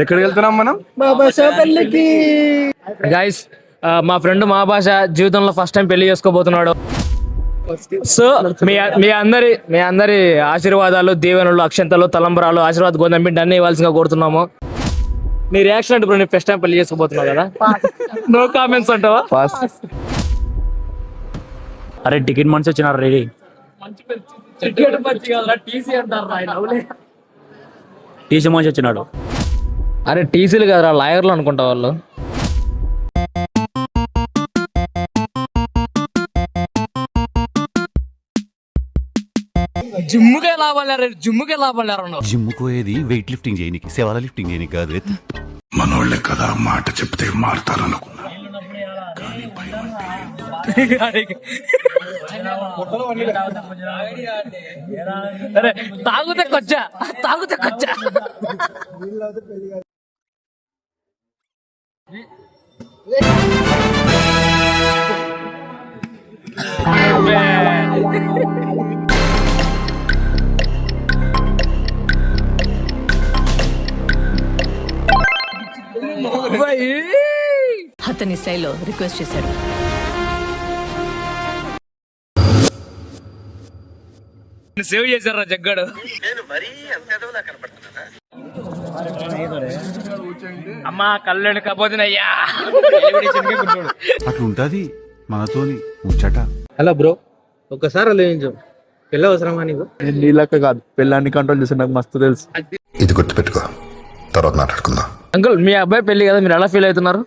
ఎక్కడికి వెళ్తున్నాం మనం? మా భాష పెళ్ళికి. గైస్ మా ఫ్రెండ్ మా భాష జీవితంలో ఫస్ట్ టైం పెళ్లి చేసుకోబోతున్నాడు. సో మీ అందరి ఆశీర్వాదాలు, దీవెనలు, అక్షంతలు, తలంబరాలు, ఆశీర్వాద గోధుమ అన్ని ఇవ్వాల్సిందిగా కోరుతున్నాము. నీ రియాక్షన్ అంటే ఇప్పుడు నేను ఫస్ట్ టైం పెళ్లి చేసుకోబోతున్నావు కదా, నో కామెంట్స్ అంటావా? అరే టికెట్ మనిషి వచ్చినారు రెడీ. టీసీ మనిషి వచ్చినాడు. అరే టీసీలు కదరా, లాయర్లు అనుకుంటా వాళ్ళు. జిమ్ముకే లాభాలు జిమ్ పోయేది వెయిట్ లిఫ్టింగ్ చేయనికి, శవాల లిఫ్టింగ్ చేయనికి కాదు. మనోళ్ళే కదా మాట చెప్తే మారుతారనుకున్నా. అరే తాగుతే కొచ్చా. అతని స్టైల్లో రిక్వెస్ట్ చేశాడు. సేవ్ చేశారా జగ్గాడు. అమ్మా కళ్ళని కపోతున్నాయ్యా. అట్లుంటది మనతోని ముచ్చట. హలో బ్రో, ఒక్కసారి ఆలోచించు, పెళ్ళి అవసరమా నీకు? నీళ్ళక కాదు, పెళ్ళాన్ని కంట్రోల్ చేసి నాకు మస్తు తెలుసు. ఇది గుర్తుపెట్టుకో, తర్వాత మాట్లాడుకుందాం. అంకుల్ మీ అబ్బాయి పెళ్లి కదా, మీరు ఎలా ఫీల్ అవుతున్నారు?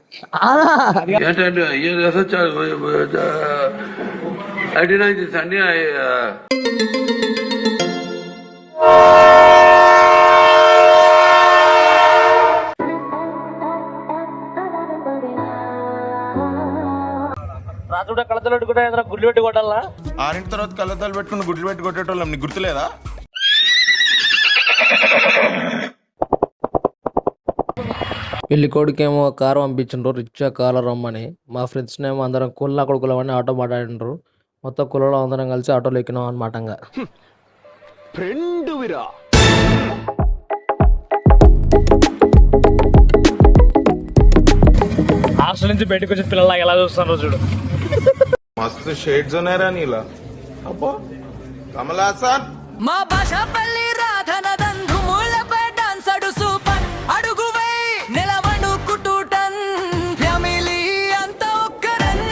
రాత్రి కళ్ళతలు పెట్టుకుంటే గుడ్లు పెట్టి కొట్టాలా? 6 తర్వాత కళ్ళద్దాలు పెట్టుకుని గుడ్లు పెట్టి కొట్టేటోళ్ళం, నీకు గుర్తులేదా? పెళ్లి కొడుకేమో కారు పంపించిండ్రు, రిచ్చా కారు రమ్మని. మా ఫ్రెండ్స్ ఏమో అందరం కుళ్ళ కొడుకులవని ఆటో మాట్లాడిండ్రు. మొత్తం కుళ్ళలో అందరం కలిసి ఆటోలో ఎక్కినాం అనమాట. హాస్టల్ నుంచి బయటకు వచ్చిన పిల్లలు ఎలా చూస్తున్నారు చూడు. మస్తు షేడ్స్ ఉన్నాయరా నీలా. అబ్బో కమలాసన్. మా భాష పల్లి రాధన దంధు మూలపై డాన్సడు సూపర్ అడుగువై నిలవడు కుటూటన్ ఫ్యామిలీ అంత ఒక్కరన్.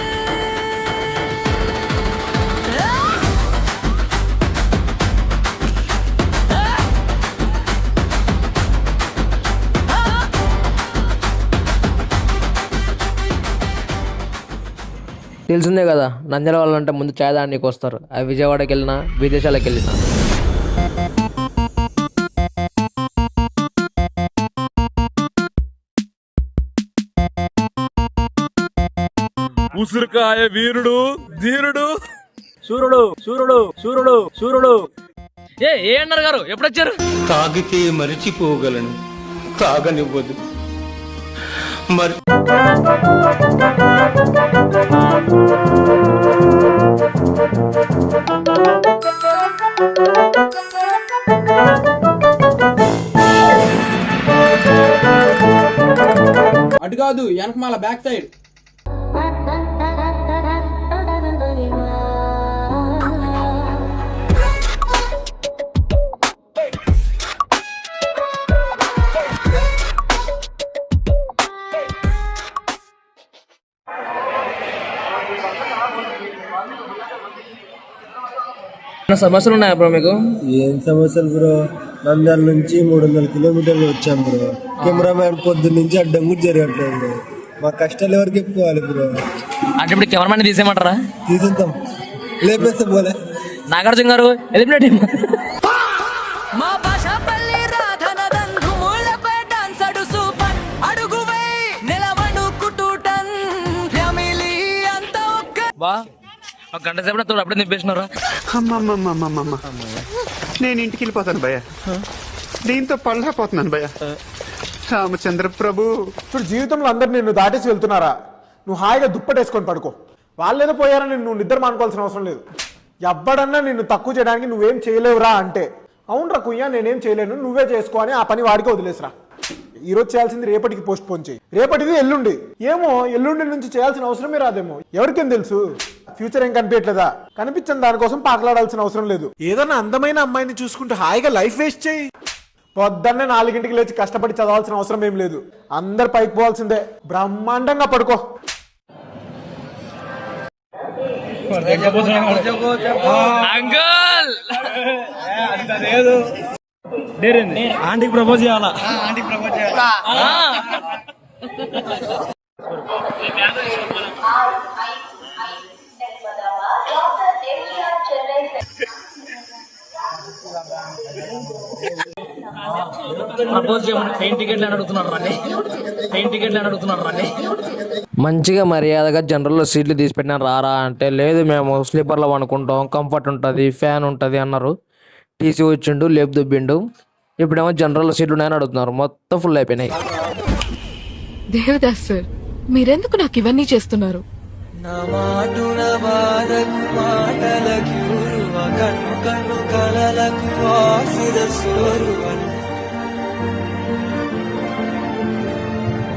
తెలిసిందే కదా, నంద్యాల వాళ్ళంటే ముందు చాయ్ దానికి వస్తారు. అవి విజయవాడకి వెళ్ళినా, విదేశాలకు వెళ్ళినా. ఉసురుకాయ వీరుడు ధీరుడు సూర్యుడు. ఏ అన్నారు గారు, ఎప్పుడు వచ్చారు? తాగితే మరిచిపోగలను, తాగనివ్వదు మరి. అటు కాదు, వెనకమాల బ్యాక్ సైడ్. సమస్యలు ఉన్నాయా బ్రో మీకు? ఏం సమస్యలు బ్రో, నంద్యాల నుంచి 300 కిలోమీటర్లు వచ్చాం బ్రో. కెమెరామ్యాన్ పొద్దు నుంచి అడ్డం కూడా జరగట్లేదు బ్రో. మా కష్టాలు ఎవరికి చెప్పుకోవాలి బ్రో? అంటే ఇప్పుడు కెమెరామెన్ తీసేయమంటారా? తీసేద్దాం, లేపేస్తే పోలే. నాగార్జున గారు ఎలిమినేట్. మా భాష పల్లి రాధన దంధు మూలపై డాన్సడు సూపర్ అడుగువై నిలవడు కుటూటన్ ఫ్యామిలీ అంత ఒక్క. బా ఒక గంట సేపు తోడు అప్పుడే నింపేసినారా? నేను ఇంటికి వెళ్ళిపోతాను భయ్య, దీంతో పళ్ళపోతున్నాను భయ్య. రామచంద్ర ప్రభు, ఇప్పుడు జీవితంలో అందరు నిన్ను దాటేసి వెళ్తున్నారా? నువ్వు హాయిగా దుప్పటేసుకొని పడుకో. వాళ్ళేదో పోయారని నువ్వు నిద్ర మానుకోవాల్సిన అవసరం లేదు. ఎవ్వడన్నా నిన్ను తక్కువ చేయడానికి నువ్వేం చేయలేవురా అంటే, అవునరా కుయ్యా నేనేం చేయలేను, నువ్వే చేసుకో అని ఆ పని వాడికి వదిలేసిరా. ఈ రోజు చేయాల్సింది రేపటికి పోస్ట్ పోన్ చేయి. రేపటిది ఎల్లుండి. ఏమో ఎల్లుండి నుంచి చేయాల్సిన అవసరమే రాదేమో, ఎవరికేం తెలుసు. ఫ్యూచర్ ఏం కనిపించట్లేదా? కనిపించని దానికోసం పాకలాడాల్సిన అవసరం లేదు. ఏదన్నా అందమైన అమ్మాయిని చూసుకుంటూ హాయిగా లైఫ్ వేస్ట్ చేయి. పొద్దున్నే 4 లేచి కష్టపడి చదవాల్సిన అవసరం ఏం లేదు. అందరు పైకి పోవాల్సిందే. బ్రహ్మాండంగా పడుకో. అంకుల్ ఆంటీకి ప్రపోజ్ చేయాలా? ప్రపోజ్ చేయమని ట్రైన్ టికెట్లు అని అడుగుతున్నారు రండి. మంచిగా మర్యాదగా జనరల్లో సీట్లు తీసి పెట్టినా రారా అంటే లేదు మేము స్లీపర్లో అనుకుంటాం, కంఫర్ట్ ఉంటుంది, ఫ్యాన్ ఉంటుంది అన్నారు. టీసీ వచ్చిండు, లేపు దుబ్బిండు. ఇప్పుడేమో జనరల్ సీట్లు ఉన్నాయని అడుగుతున్నారు. మొత్తం ఫుల్ అయిపోయినాయి. దేవదాస్ సార్, మీరెందుకు నాకు ఇవన్నీ చేస్తున్నారు? నా మాటున బాధకు మాటలకు కన్ను కన్ను కలలకు ఆసుర సోరువన్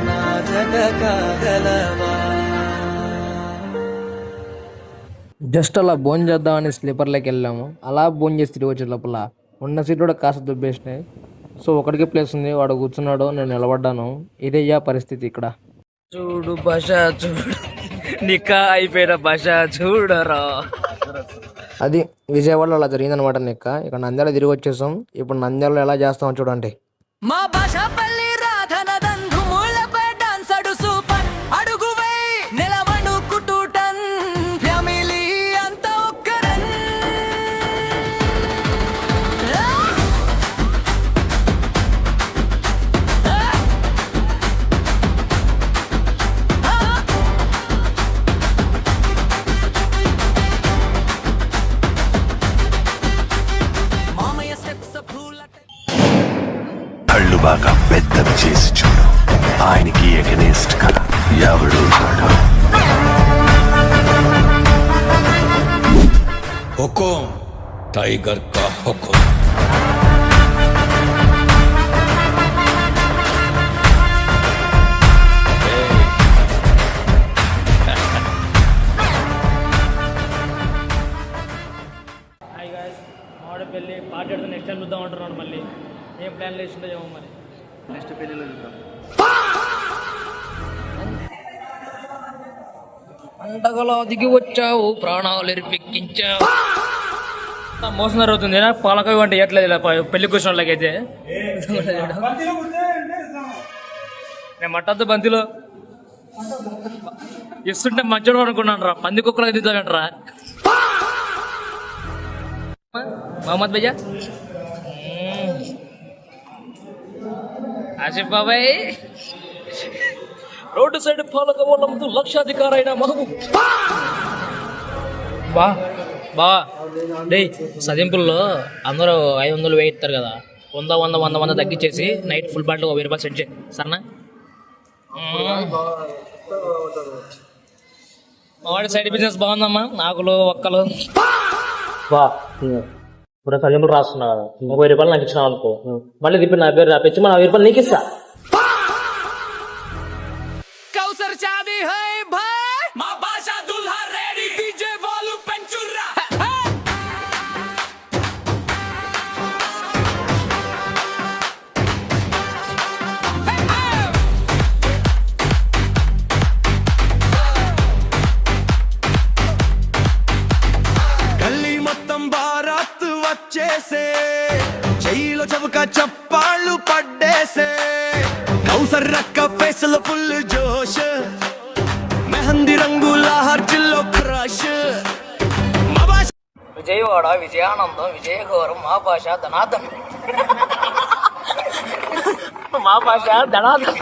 నా జగ కాగలవా. జస్ట్ అలా భోజనం చేద్దామని స్లీపర్లోకి వెళ్ళాము. అలా భోజనం చేసి తిరిగి వచ్చే లోపల ఉన్న సీట్ కూడా కాస్త దుబ్బేసినాయి. సో ఒకటికి ప్లేస్ ఉంది, వాడు కూర్చున్నాడు, నేను నిలబడ్డాను. ఇదయ్యా పరిస్థితి ఇక్కడ. చూడు భాష చూడు, నికా అయిపోయిన భాష చూడరా. అది విజయవాడలో అలా జరిగిందనమాట నిక్క. ఇక్కడ నంద్యాల తిరిగి వచ్చేసాం. ఇప్పుడు నంద్యాలలో ఎలా చేస్తామో చూడండి. మా భాష పల్లి రాధన దంధు మూలపై డాన్సడు సూపర్ అడుగువై నిలవను కుటూటన్ ఫ్యామిలీ అంత ఒక్కరన్. మామయ్య స్టెప్స్ పూల కళ్ళు బాగా పెద్దవి చేసి చూడు, ఆయనకి ఎగనెస్ట్ గా ఎవడు ఉన్నాడు. हुकुम टाइगर का हुकुम. హాయ్ గాయ్స్, మావాడ పెళ్ళి పార్టీ ఆడుతూ నెక్స్ట్ టైం చూద్దాం అంటున్నాడు. మళ్ళీ ఏం ప్లాన్ లేచిందో ఏమో మరి. నెక్స్ట్ పెళ్ళిలో చూద్దాం. పండగలో దిగి వచ్చావు, ప్రాణాలు ఎరిపెక్కించావు. మోసం జరుగుతుంది. పాలక అంటే ఎట్లేదు ఇలా పెళ్లి కూర్చున్న వాళ్ళకైతే. నేను మట్టద్దు బంతిలో ఇస్తుంటే మంచోడు అనుకున్నాను రా. పంది కుక్కలు దిద్దామంటరా మహమ్మద్ భయ్యా. ఆసిఫ్ బాబాయ్ రోడ్డు సైడ్ పాలక వాళ్ళ ముందు లక్షాధికారైన మహబూబ్ బా బా డే సదింపుల్లో అందరూ 500 వేయిస్తారు కదా. 100 తగ్గించేసి నైట్ ఫుల్ బాటిల్ 1000 రూపాయలు సెట్ చేయి సరేనా. మావాడి సైడ్ బిజినెస్ బాగుందమ్మా, ఆకులు ఒక్కలు. బా ఇప్పుడు సదింపులు రాస్తున్నా కదా, 30 రూపాయలు నాకు ఇచ్చినావు అనుకో, మళ్ళీ తిప్పి నా పేరు రాపించి మన 1000 రూపాయలు నీకు ఇస్తా. కౌసర్ చాది హై భాయ్, మా భాషా దుల్హా రెడీ, డీజే వాలు పెంచుర్రా. గల్లీ మొత్తం బారాత్ వచ్చేసే, చెయ్యిలో చవక చప్పాళ్ళు పడ్డేసే, కౌసర్ రక్క ఫేసులో ఫుల్ జోష్, మెహందీ రంగుల హర్జిల్లో క్రష్. విజయవాడ విజయానందం విజయఘోరం మా భాష ధనాధం మా భాష ధనాధం.